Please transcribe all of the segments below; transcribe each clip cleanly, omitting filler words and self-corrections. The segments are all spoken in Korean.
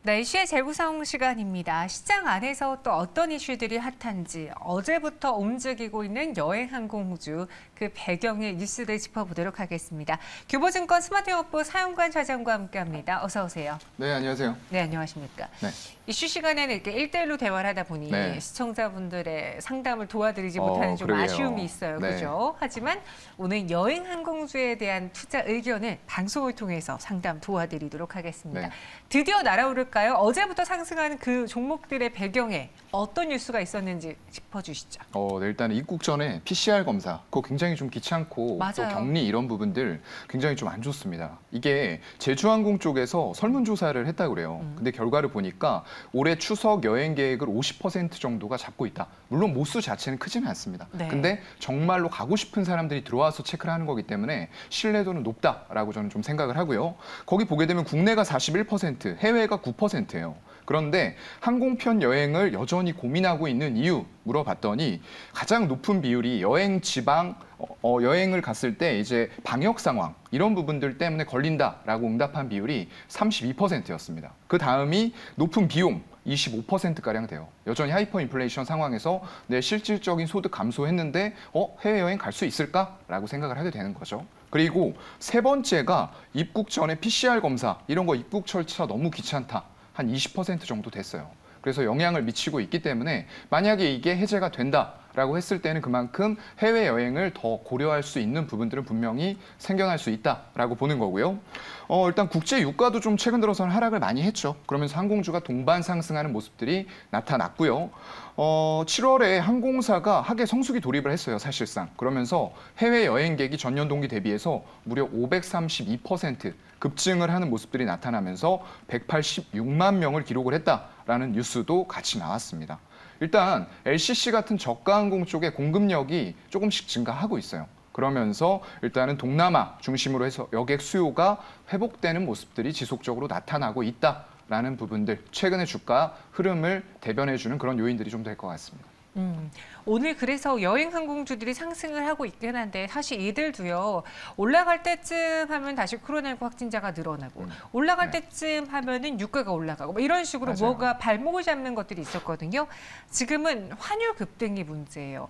날씨의 재구성 시간입니다. 시장 안에서 또 어떤 이슈들이 핫한지 어제부터 움직이고 있는 여행 항공우주 그 배경의 뉴스를 짚어보도록 하겠습니다. 규보증권 스마트영업부 사용관 차장과 함께합니다. 어서 오세요. 네, 안녕하세요. 네, 안녕하십니까. 네. 이슈 시간에는 이렇게 1대1로 대화를 하다 보니 시청자분들의 상담을 도와드리지 못하는 좀 그러게요. 아쉬움이 있어요. 네. 그죠? 하지만 오늘 여행 항공주에 대한 투자 의견을 방송을 통해서 상담 도와드리도록 하겠습니다. 네. 드디어 날아오를까요? 어제부터 상승하는 그 종목들의 배경에 어떤 뉴스가 있었는지 짚어주시죠. 네, 일단 입국 전에 PCR 검사, 그거 굉장히 좀 귀찮고 맞아요. 또 격리 이런 부분들 굉장히 좀 안 좋습니다. 이게 제주항공 쪽에서 설문조사를 했다고 그래요. 근데 결과를 보니까 올해 추석 여행 계획을 50% 정도가 잡고 있다. 물론 모수 자체는 크지는 않습니다. 네. 근데 정말로 가고 싶은 사람들이 들어와서 체크를 하는 거기 때문에 신뢰도는 높다라고 저는 좀 생각을 하고요. 거기 보게 되면 국내가 41%, 해외가 9%예요. 그런데 항공편 여행을 여전히 고민하고 있는 이유 물어봤더니 가장 높은 비율이 여행 지방 여행을 갔을 때 이제 방역 상황 이런 부분들 때문에 걸린다라고 응답한 비율이 32%였습니다. 그 다음이 높은 비용 25%가량 돼요. 여전히 하이퍼 인플레이션 상황에서 내 실질적인 소득 감소했는데 해외여행 갈 수 있을까라고 생각을 하게 되는 거죠. 그리고 세 번째가 입국 전에 PCR 검사 이런 거 입국 절차 너무 귀찮다. 한 20% 정도 됐어요. 그래서 영향을 미치고 있기 때문에 만약에 이게 해제가 된다라고 했을 때는 그만큼 해외여행을 더 고려할 수 있는 부분들은 분명히 생겨날 수 있다라고 보는 거고요. 일단 국제 유가도 좀 최근 들어서는 하락을 많이 했죠. 그러면서 항공주가 동반 상승하는 모습들이 나타났고요. 7월에 항공사가 하계 성수기 돌입을 했어요, 사실상. 그러면서 해외여행객이 전년 동기 대비해서 무려 532% 급증을 하는 모습들이 나타나면서 186만 명을 기록을 했다라는 뉴스도 같이 나왔습니다. 일단 LCC 같은 저가 항공 쪽의 공급력이 조금씩 증가하고 있어요. 그러면서 일단은 동남아 중심으로 해서 여객 수요가 회복되는 모습들이 지속적으로 나타나고 있다라는 부분들, 최근의 주가 흐름을 대변해주는 그런 요인들이 좀 될 것 같습니다. 오늘 그래서 여행 항공주들이 상승을 하고 있긴 한데 사실 이들도요. 올라갈 때쯤 하면 다시 코로나19 확진자가 늘어나고 올라갈 때쯤 하면은 유가가 올라가고 뭐 이런 식으로 맞아요. 뭐가 발목을 잡는 것들이 있었거든요. 지금은 환율 급등이 문제예요.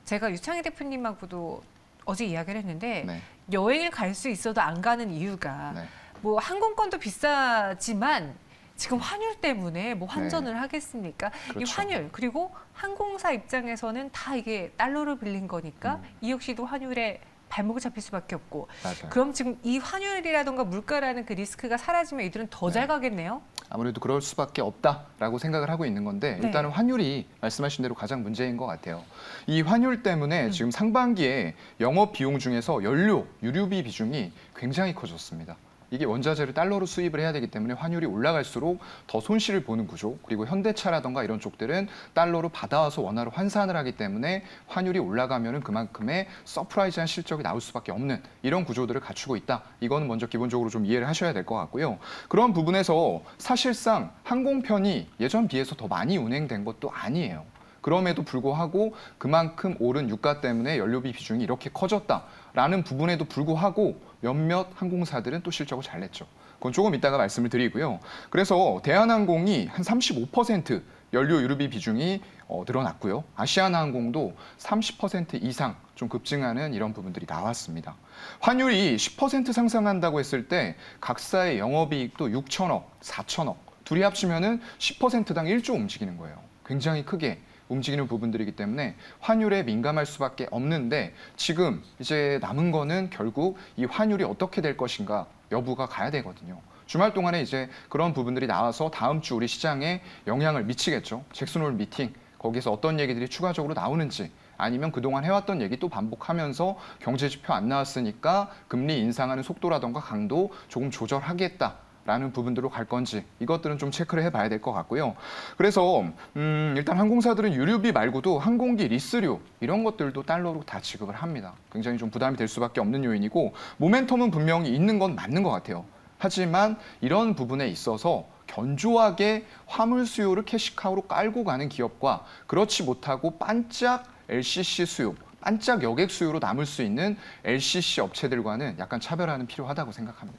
제가 유창희 대표님하고도 어제 이야기를 했는데 여행을 갈 수 있어도 안 가는 이유가 뭐 항공권도 비싸지만 지금 환율 때문에 뭐 환전을 하겠습니까? 그렇죠. 이 환율 그리고 항공사 입장에서는 다 이게 달러로 빌린 거니까 이 역시도 환율에 발목을 잡힐 수밖에 없고 맞아요. 그럼 지금 이 환율이라든가 물가라는 그 리스크가 사라지면 이들은 더 잘 가겠네요? 아무래도 그럴 수밖에 없다라고 생각을 하고 있는 건데 일단은 환율이 말씀하신 대로 가장 문제인 것 같아요. 이 환율 때문에 지금 상반기에 영업 비용 중에서 연료, 유류비 비중이 굉장히 커졌습니다. 이게 원자재를 달러로 수입을 해야 되기 때문에 환율이 올라갈수록 더 손실을 보는 구조, 그리고 현대차라던가 이런 쪽들은 달러로 받아와서 원화로 환산을 하기 때문에 환율이 올라가면은 그만큼의 서프라이즈한 실적이 나올 수밖에 없는 이런 구조들을 갖추고 있다. 이거는 먼저 기본적으로 좀 이해를 하셔야 될 것 같고요. 그런 부분에서 사실상 항공편이 예전 비해서 더 많이 운행된 것도 아니에요. 그럼에도 불구하고 그만큼 오른 유가 때문에 연료비 비중이 이렇게 커졌다라는 부분에도 불구하고 몇몇 항공사들은 또 실적을 잘 냈죠. 그건 조금 이따가 말씀을 드리고요. 그래서 대한항공이 한 35% 연료 유류비 비중이 늘어났고요. 아시아나항공도 30% 이상 좀 급증하는 이런 부분들이 나왔습니다. 환율이 10% 상승한다고 했을 때 각사의 영업이익도 6천억, 4천억 둘이 합치면은 10%당 1조 움직이는 거예요. 굉장히 크게 움직이는 부분들이기 때문에 환율에 민감할 수밖에 없는데 지금 이제 남은 거는 결국 이 환율이 어떻게 될 것인가 여부가 가야 되거든요. 주말 동안에 이제 그런 부분들이 나와서 다음 주 우리 시장에 영향을 미치겠죠. 잭슨홀 미팅, 거기서 어떤 얘기들이 추가적으로 나오는지 아니면 그동안 해왔던 얘기 또 반복하면서 경제 지표 안 나왔으니까 금리 인상하는 속도라던가 강도 조금 조절하겠다. 라는 부분들로 갈 건지 이것들은 좀 체크를 해봐야 될 것 같고요. 그래서 일단 항공사들은 유류비 말고도 항공기 리스료 이런 것들도 달러로 다 지급을 합니다. 굉장히 좀 부담이 될 수밖에 없는 요인이고 모멘텀은 분명히 있는 건 맞는 것 같아요. 하지만 이런 부분에 있어서 견조하게 화물 수요를 캐시카우로 깔고 가는 기업과 그렇지 못하고 반짝 LCC 수요, 반짝 여객 수요로 남을 수 있는 LCC 업체들과는 약간 차별화는 필요하다고 생각합니다.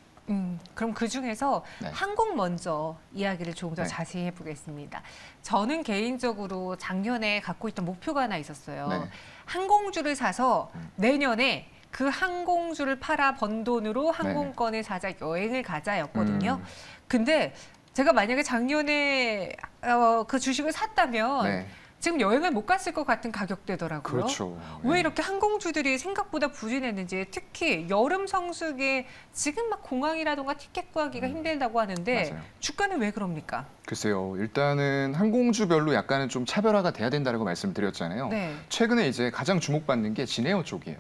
그럼 그중에서 네. 항공 먼저 이야기를 조금 더 네. 자세히 해보겠습니다. 저는 개인적으로 작년에 갖고 있던 목표가 하나 있었어요. 네. 항공주를 사서 내년에 그 항공주를 팔아 번 돈으로 항공권을 사자, 여행을 가자였거든요. 근데 제가 만약에 작년에 그 주식을 샀다면 지금 여행을 못 갔을 것 같은 가격대더라고요. 그렇죠. 왜 이렇게 항공주들이 생각보다 부진했는지, 특히 여름 성수기에 지금 막 공항이라던가 티켓 구하기가 힘들다고 하는데 맞아요. 주가는 왜 그럽니까? 글쎄요. 일단은 항공주별로 약간은 좀 차별화가 돼야 된다고 말씀드렸잖아요. 네. 최근에 이제 가장 주목받는 게 진에어 쪽이에요.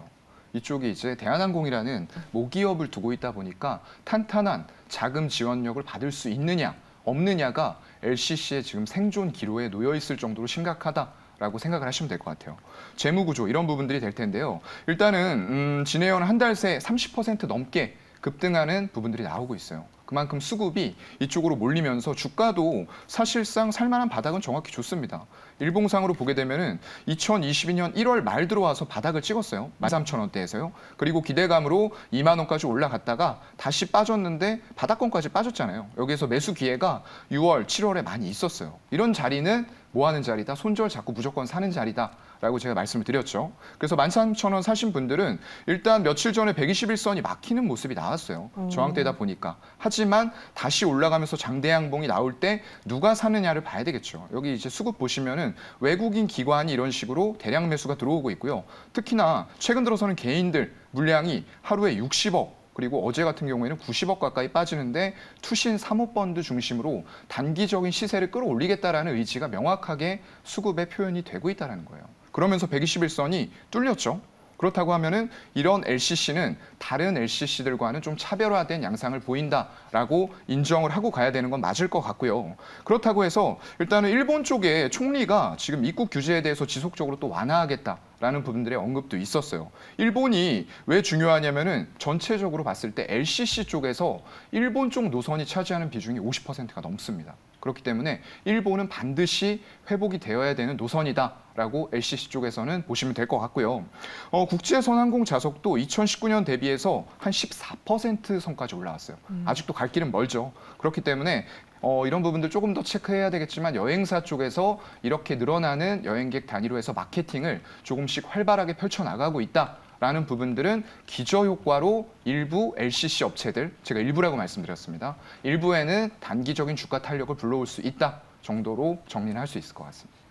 이쪽이 이제 대한항공이라는 모기업을 두고 있다 보니까 탄탄한 자금 지원력을 받을 수 있느냐 없느냐가 LCC의 지금 생존 기로에 놓여 있을 정도로 심각하다라고 생각을 하시면 될 것 같아요. 재무 구조 이런 부분들이 될 텐데요. 일단은 진에어는 한 달 새 30% 넘게 급등하는 부분들이 나오고 있어요. 그만큼 수급이 이쪽으로 몰리면서 주가도 사실상 살만한 바닥은 정확히 좋습니다. 일봉상으로 보게 되면은 2022년 1월 말 들어와서 바닥을 찍었어요. 13,000원대에서요. 그리고 기대감으로 2만 원까지 올라갔다가 다시 빠졌는데 바닥권까지 빠졌잖아요. 여기에서 매수 기회가 6월, 7월에 많이 있었어요. 이런 자리는 뭐 하는 자리다? 손절 잡고 무조건 사는 자리다. 라고 제가 말씀을 드렸죠. 그래서 13,000원 사신 분들은 일단 며칠 전에 121선이 막히는 모습이 나왔어요. 저항대다 보니까. 하지만 다시 올라가면서 장대양봉이 나올 때 누가 사느냐를 봐야 되겠죠. 여기 이제 수급 보시면은 외국인 기관이 이런 식으로 대량 매수가 들어오고 있고요. 특히나 최근 들어서는 개인들 물량이 하루에 60억 그리고 어제 같은 경우에는 90억 가까이 빠지는데 투신 사모펀드 중심으로 단기적인 시세를 끌어올리겠다라는 의지가 명확하게 수급에 표현이 되고 있다는 거예요. 그러면서 121선이 뚫렸죠. 그렇다고 하면은 이런 LCC는 다른 LCC들과는 좀 차별화된 양상을 보인다라고 인정을 하고 가야 되는 건 맞을 것 같고요. 그렇다고 해서 일단은 일본 쪽에 총리가 지금 입국 규제에 대해서 지속적으로 또 완화하겠다라는 부분들의 언급도 있었어요. 일본이 왜 중요하냐면은 전체적으로 봤을 때 LCC 쪽에서 일본 쪽 노선이 차지하는 비중이 50%가 넘습니다. 그렇기 때문에 일본은 반드시 회복이 되어야 되는 노선이다라고 LCC 쪽에서는 보시면 될 것 같고요. 국제선 항공 좌석도 2019년 대비해서 한 14% 선까지 올라왔어요. 아직도 갈 길은 멀죠. 그렇기 때문에 이런 부분들 조금 더 체크해야 되겠지만 여행사 쪽에서 이렇게 늘어나는 여행객 단위로 해서 마케팅을 조금씩 활발하게 펼쳐나가고 있다. 라는 부분들은 기저효과로 일부 LCC 업체들, 제가 일부라고 말씀드렸습니다. 일부에는 단기적인 주가 탄력을 불러올 수 있다 정도로 정리를 할 수 있을 것 같습니다.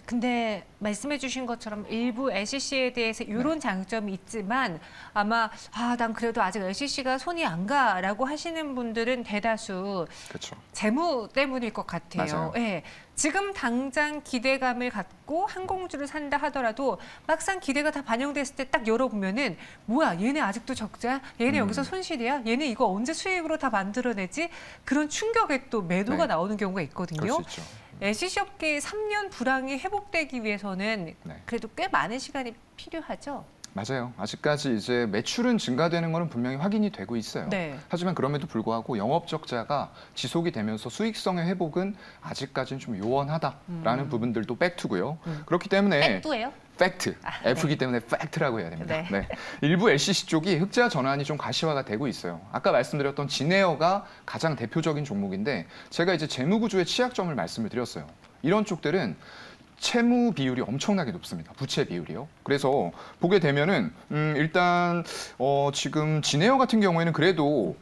근데 말씀해 주신 것처럼 일부 LCC에 대해서 이런 장점이 있지만 아마 난 그래도 아직 LCC가 손이 안 가라고 하시는 분들은 대다수 그렇죠. 재무 때문일 것 같아요. 맞아요. 네. 지금 당장 기대감을 갖고 항공주를 산다 하더라도 막상 기대가 다 반영됐을 때 딱 열어보면은 뭐야 얘네 아직도 적자? 얘네 여기서 손실이야? 얘네 이거 언제 수익으로 다 만들어내지? 그런 충격에 또 매도가 나오는 경우가 있거든요. 그럴 수 있죠. LCC 업계의 3년 불황이 회복되기 위해서는 그래도 꽤 많은 시간이 필요하죠. 맞아요. 아직까지 이제 매출은 증가되는 것은 분명히 확인이 되고 있어요. 하지만 그럼에도 불구하고 영업 적자가 지속이 되면서 수익성의 회복은 아직까지는 좀 요원하다라는 부분들도 팩트고요. 그렇기 때문에 팩트예요? 팩트, F이기 때문에 팩트라고 해야 됩니다. 일부 LCC 쪽이 흑자 전환이 좀 가시화가 되고 있어요. 아까 말씀드렸던 진에어가 가장 대표적인 종목인데 제가 이제 재무구조의 취약점을 말씀을 드렸어요. 이런 쪽들은 채무 비율이 엄청나게 높습니다. 부채 비율이요. 그래서 보게 되면은 일단 지금 진에어 같은 경우에는 그래도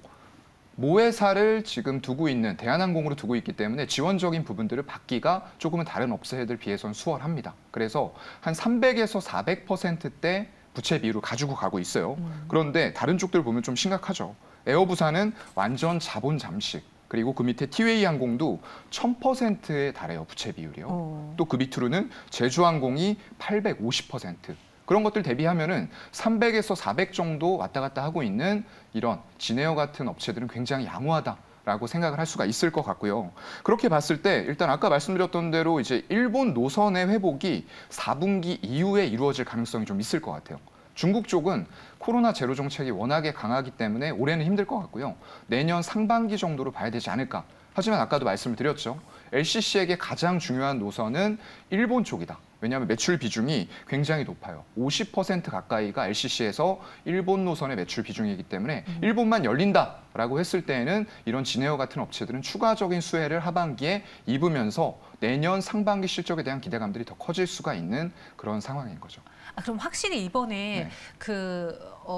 모회사를 지금 두고 있는 대한항공으로 두고 있기 때문에 지원적인 부분들을 받기가 조금은 다른 업체들 비해서는 수월합니다. 그래서 한 300에서 400%대 부채 비율을 가지고 가고 있어요. 그런데 다른 쪽들 보면 좀 심각하죠. 에어부산은 완전 자본 잠식. 그리고 그 밑에 티웨이 항공도 1000%에 달해요, 부채 비율이요. 또 그 밑으로는 제주항공이 850%. 그런 것들 대비하면은 300에서 400 정도 왔다 갔다 하고 있는 이런 진에어 같은 업체들은 굉장히 양호하다라고 생각을 할 수가 있을 것 같고요. 그렇게 봤을 때 일단 아까 말씀드렸던 대로 이제 일본 노선의 회복이 4분기 이후에 이루어질 가능성이 좀 있을 것 같아요. 중국 쪽은 코로나 제로 정책이 워낙에 강하기 때문에 올해는 힘들 것 같고요. 내년 상반기 정도로 봐야 되지 않을까. 하지만 아까도 말씀을 드렸죠. LCC에게 가장 중요한 노선은 일본 쪽이다. 왜냐하면 매출 비중이 굉장히 높아요. 50% 가까이가 LCC에서 일본 노선의 매출 비중이기 때문에 일본만 열린다라고 했을 때에는 이런 진에어 같은 업체들은 추가적인 수혜를 하반기에 입으면서 내년 상반기 실적에 대한 기대감들이 더 커질 수가 있는 그런 상황인 거죠. 그럼 확실히 이번에 네.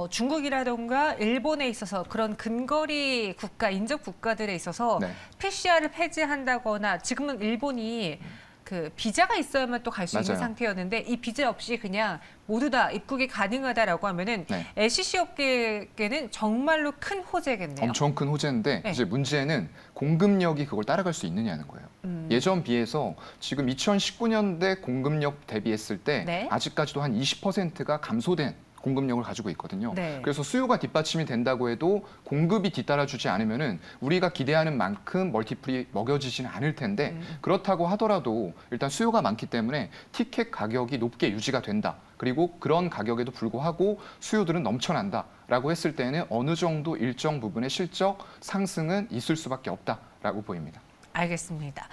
중국이라던가 일본에 있어서 그런 근거리 국가, 인접 국가들에 있어서 네. PCR을 폐지한다거나 지금은 일본이 그 비자가 있어야만 또 갈 수 있는 상태였는데 이 비자 없이 그냥 모두 다 입국이 가능하다라고 하면은 네. LCC 업계에는 정말로 큰 호재겠네요. 엄청 큰 호재인데 네. 이제 문제는 공급력이 그걸 따라갈 수 있느냐는 거예요. 예전 비해서 지금 2019년대 공급력 대비했을 때 네. 아직까지도 한 20%가 감소된 공급력을 가지고 있거든요. 네. 그래서 수요가 뒷받침이 된다고 해도 공급이 뒤따라주지 않으면은 우리가 기대하는 만큼 멀티플이 먹여지지는 않을 텐데 그렇다고 하더라도 일단 수요가 많기 때문에 티켓 가격이 높게 유지가 된다. 그리고 그런 가격에도 불구하고 수요들은 넘쳐난다라고 했을 때는 어느 정도 일정 부분의 실적 상승은 있을 수밖에 없다라고 보입니다. 알겠습니다.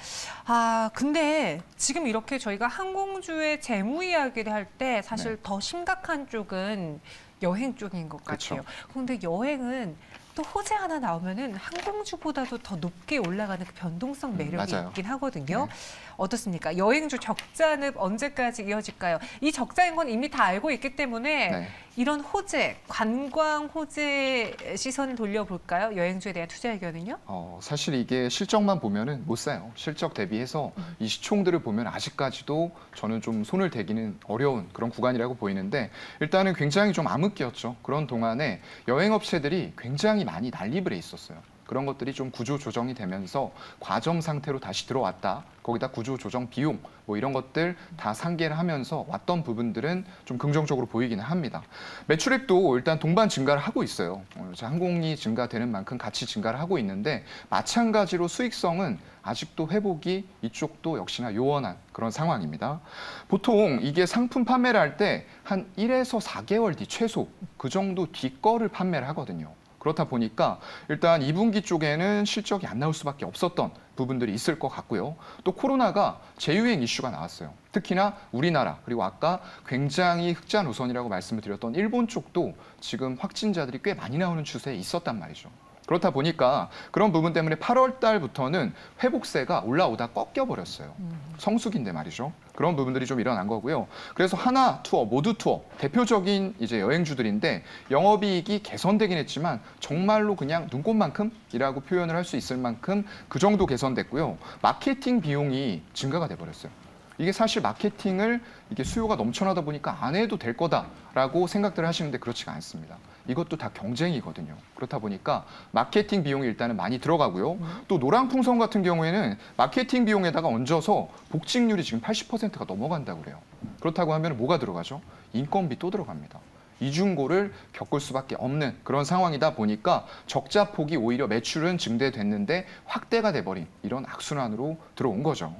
근데 지금 이렇게 저희가 항공주의 재무 이야기를 할 때 사실 네. 더 심각한 쪽은 여행 쪽인 것 같아요. 그런데 여행은 또 호재 하나 나오면은 항공주보다도 더 높게 올라가는 그 변동성 매력이 있긴 하거든요. 네. 어떻습니까? 여행주 적자는 언제까지 이어질까요? 이 적자인 건 이미 다 알고 있기 때문에 네. 이런 호재, 관광 호재 시선 돌려볼까요? 여행주에 대한 투자 의견은요? 사실 이게 실적만 보면은 못 사요. 실적 대비해서 이 시총들을 보면 아직까지도 저는 좀 손을 대기는 어려운 그런 구간이라고 보이는데 일단은 굉장히 좀 암흑기였죠. 그런 동안에 여행업체들이 굉장히 많이 난립을 해 있었어요. 그런 것들이 좀 구조 조정이 되면서 과점 상태로 다시 들어왔다. 거기다 구조 조정 비용 뭐 이런 것들 다 상계를 하면서 왔던 부분들은 좀 긍정적으로 보이기는 합니다. 매출액도 일단 동반 증가를 하고 있어요. 항공이 증가되는 만큼 같이 증가를 하고 있는데 마찬가지로 수익성은 아직도 회복이 이쪽도 역시나 요원한 그런 상황입니다. 보통 이게 상품 판매를 할 때 한 1에서 4개월 뒤 최소 그 정도 뒤 거를 판매를 하거든요. 그렇다 보니까 일단 2분기 쪽에는 실적이 안 나올 수밖에 없었던 부분들이 있을 것 같고요. 또 코로나가 재유행 이슈가 나왔어요. 특히나 우리나라 그리고 아까 굉장히 흑자 노선이라고 말씀을 드렸던 일본 쪽도 지금 확진자들이 꽤 많이 나오는 추세에 있었단 말이죠. 그렇다 보니까 그런 부분 때문에 8월 달부터는 회복세가 올라오다 꺾여버렸어요. 성수기인데 말이죠. 그런 부분들이 좀 일어난 거고요. 그래서 하나 투어, 모두 투어, 대표적인 이제 여행주들인데 영업이익이 개선되긴 했지만 정말로 그냥 눈꽃만큼이라고 표현을 할 수 있을 만큼 그 정도 개선됐고요. 마케팅 비용이 증가가 돼버렸어요. 이게 사실 마케팅을 이게 수요가 넘쳐나다 보니까 안 해도 될 거다라고 생각들을 하시는데 그렇지가 않습니다. 이것도 다 경쟁이거든요. 그렇다 보니까 마케팅 비용이 일단은 많이 들어가고요. 또 노랑풍선 같은 경우에는 마케팅 비용에다가 얹어서 복직률이 지금 80%가 넘어간다고 그래요. 그렇다고 하면 뭐가 들어가죠? 인건비 또 들어갑니다. 이중고를 겪을 수밖에 없는 그런 상황이다 보니까 적자 폭이 오히려 매출은 증대됐는데 확대가 돼버린 이런 악순환으로 들어온 거죠.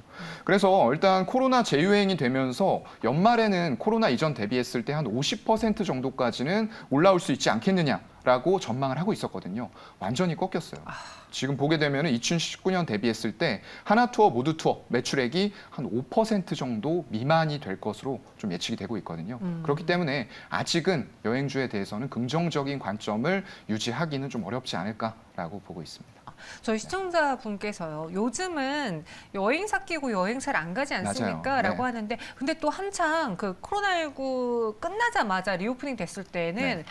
그래서 일단 코로나 재유행이 되면서 연말에는 코로나 이전 대비했을 때 한 50% 정도까지는 올라올 수 있지 않겠느냐라고 전망을 하고 있었거든요. 완전히 꺾였어요. 지금 보게 되면 2019년 대비했을 때 하나투어, 모두투어 매출액이 한 5% 정도 미만이 될 것으로 좀 예측이 되고 있거든요. 그렇기 때문에 아직은 여행주에 대해서는 긍정적인 관점을 유지하기는 좀 어렵지 않을까라고 보고 있습니다. 저희 시청자분께서요. 요즘은 여행사 끼고 여행사를 안 가지 않습니까? 맞아요. 라고 하는데 근데 또 한창 그 코로나19 끝나자마자 리오프닝 됐을 때는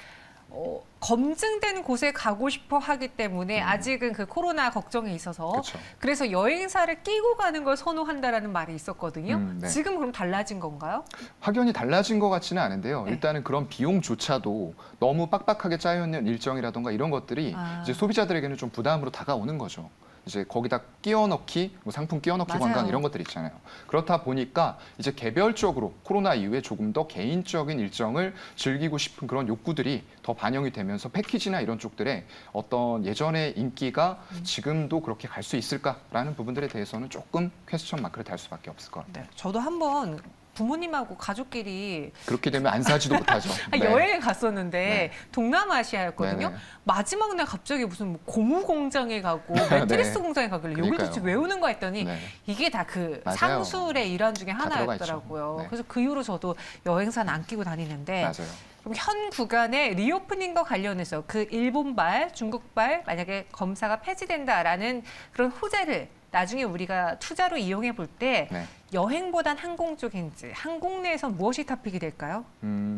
검증된 곳에 가고 싶어 하기 때문에 아직은 그 코로나 걱정이 있어서 그쵸. 그래서 여행사를 끼고 가는 걸 선호한다라는 말이 있었거든요. 네. 지금 그럼 달라진 건가요? 확연히 달라진 것 같지는 않은데요. 네. 일단은 그런 비용조차도 너무 빡빡하게 짜여있는 일정이라던가 이런 것들이 이제 소비자들에게는 좀 부담으로 다가오는 거죠. 이제 거기다 끼워 넣기, 뭐 상품 끼워 넣기 관광 이런 것들 있잖아요. 그렇다 보니까 이제 개별적으로 코로나 이후에 조금 더 개인적인 일정을 즐기고 싶은 그런 욕구들이 더 반영이 되면서 패키지나 이런 쪽들의 어떤 예전의 인기가 지금도 그렇게 갈 수 있을까라는 부분들에 대해서는 조금 퀘스천 마크를 달 수밖에 없을 것 같아요. 저도 한번 부모님하고 가족끼리 그렇게 되면 안 사지도 못하죠. 네. 여행을 갔었는데 동남아시아였거든요. 마지막 날 갑자기 무슨 뭐 고무 공장에 가고 매트리스 공장에 가길래 여기 도대체 왜 오는 거 했더니 이게 다 그 상술의 일환 중에 하나였더라고요. 그래서 그 이후로 저도 여행사는 안 끼고 다니는데 그럼 현 구간의 리오프닝과 관련해서 그 일본발, 중국발 만약에 검사가 폐지된다라는 그런 호재를 나중에 우리가 투자로 이용해 볼 때 여행보단 항공 쪽인지 항공 내에서 무엇이 탑픽이 될까요?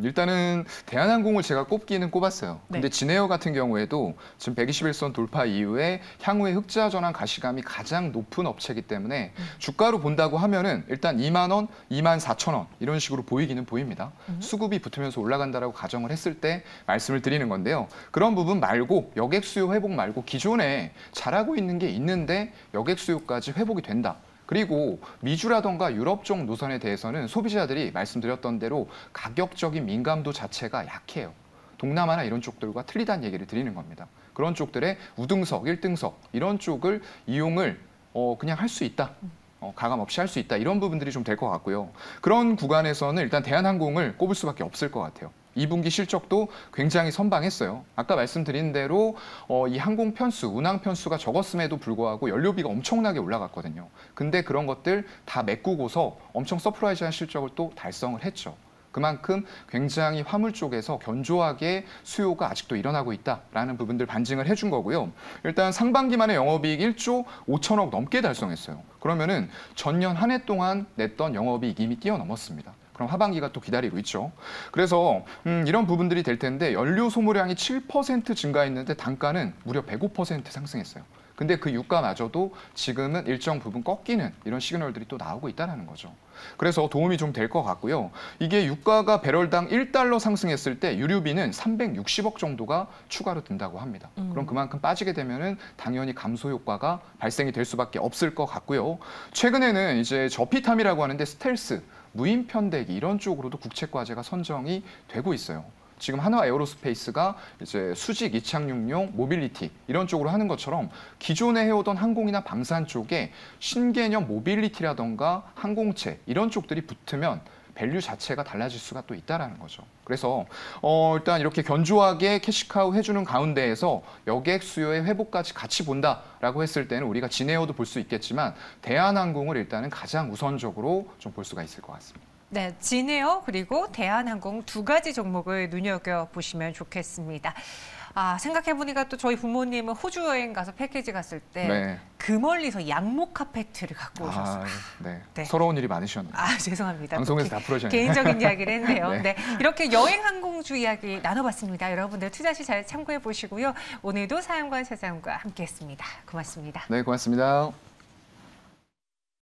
일단은 대한항공을 제가 꼽기는 꼽았어요. 근데 진에어 같은 경우에도 지금 121선 돌파 이후에 향후에 흑자 전환 가시감이 가장 높은 업체이기 때문에 주가로 본다고 하면은 일단 2만 원, 2만 4천 원 이런 식으로 보이기는 보입니다. 수급이 붙으면서 올라간다라고 가정을 했을 때 말씀을 드리는 건데요. 그런 부분 말고 여객 수요 회복 말고 기존에 잘하고 있는 게 있는데 여객 수요까지 회복이 된다. 그리고 미주라던가 유럽 쪽 노선에 대해서는 소비자들이 말씀드렸던 대로 가격적인 민감도 자체가 약해요. 동남아나 이런 쪽들과 틀리다는 얘기를 드리는 겁니다. 그런 쪽들의 우등석, 1등석 이런 쪽을 이용을 그냥 할 수 있다. 가감 없이 할 수 있다. 이런 부분들이 좀 될 것 같고요. 그런 구간에서는 일단 대한항공을 꼽을 수밖에 없을 것 같아요. 2분기 실적도 굉장히 선방했어요. 아까 말씀드린 대로 이 항공 편수, 운항 편수가 적었음에도 불구하고 연료비가 엄청나게 올라갔거든요. 근데 그런 것들 다 메꾸고서 엄청 서프라이즈한 실적을 또 달성을 했죠. 그만큼 굉장히 화물 쪽에서 견조하게 수요가 아직도 일어나고 있다라는 부분들 반증을 해준 거고요. 일단 상반기만에 영업이익 1조 5천억 넘게 달성했어요. 그러면은 전년 한 해 동안 냈던 영업이익 이미 뛰어넘었습니다. 그럼 하반기가 또 기다리고 있죠. 그래서 이런 부분들이 될 텐데 연료 소모량이 7% 증가했는데 단가는 무려 105% 상승했어요. 근데 그 유가마저도 지금은 일정 부분 꺾이는 이런 시그널들이 또 나오고 있다는 거죠. 그래서 도움이 좀 될 것 같고요. 이게 유가가 배럴당 1달러 상승했을 때 유류비는 360억 정도가 추가로 든다고 합니다. 그럼 그만큼 빠지게 되면은 당연히 감소 효과가 발생이 될 수밖에 없을 것 같고요. 최근에는 이제 저피탐이라고 하는데 스텔스, 무인 편대기 이런 쪽으로도 국책과제가 선정이 되고 있어요. 지금 한화 에어로스페이스가 이제 수직 이착륙용 모빌리티 이런 쪽으로 하는 것처럼 기존에 해오던 항공이나 방산 쪽에 신개념 모빌리티라던가 항공체 이런 쪽들이 붙으면 밸류 자체가 달라질 수가 또 있다라는 거죠. 그래서 일단 이렇게 견조하게 캐시카우 해주는 가운데에서 여객 수요의 회복까지 같이 본다라고 했을 때는 우리가 진에어도 볼 수 있겠지만 대한항공을 일단은 가장 우선적으로 좀 볼 수가 있을 것 같습니다. 네, 진에어 그리고 대한항공 두 가지 종목을 눈여겨보시면 좋겠습니다. 생각해보니까 또 저희 부모님은 호주 여행 가서 패키지 갔을 때 그 멀리서 양목 카페트를 갖고 오셨어요. 네. 서러운 일이 많으셨네요. 죄송합니다. 방송에서 다 풀어주셨네요. 개인적인 이야기를 했네요. 이렇게 여행 항공주 이야기 나눠봤습니다. 여러분들 투자 시 잘 참고해 보시고요. 오늘도 사연관 차장과 함께했습니다. 고맙습니다. 네, 고맙습니다.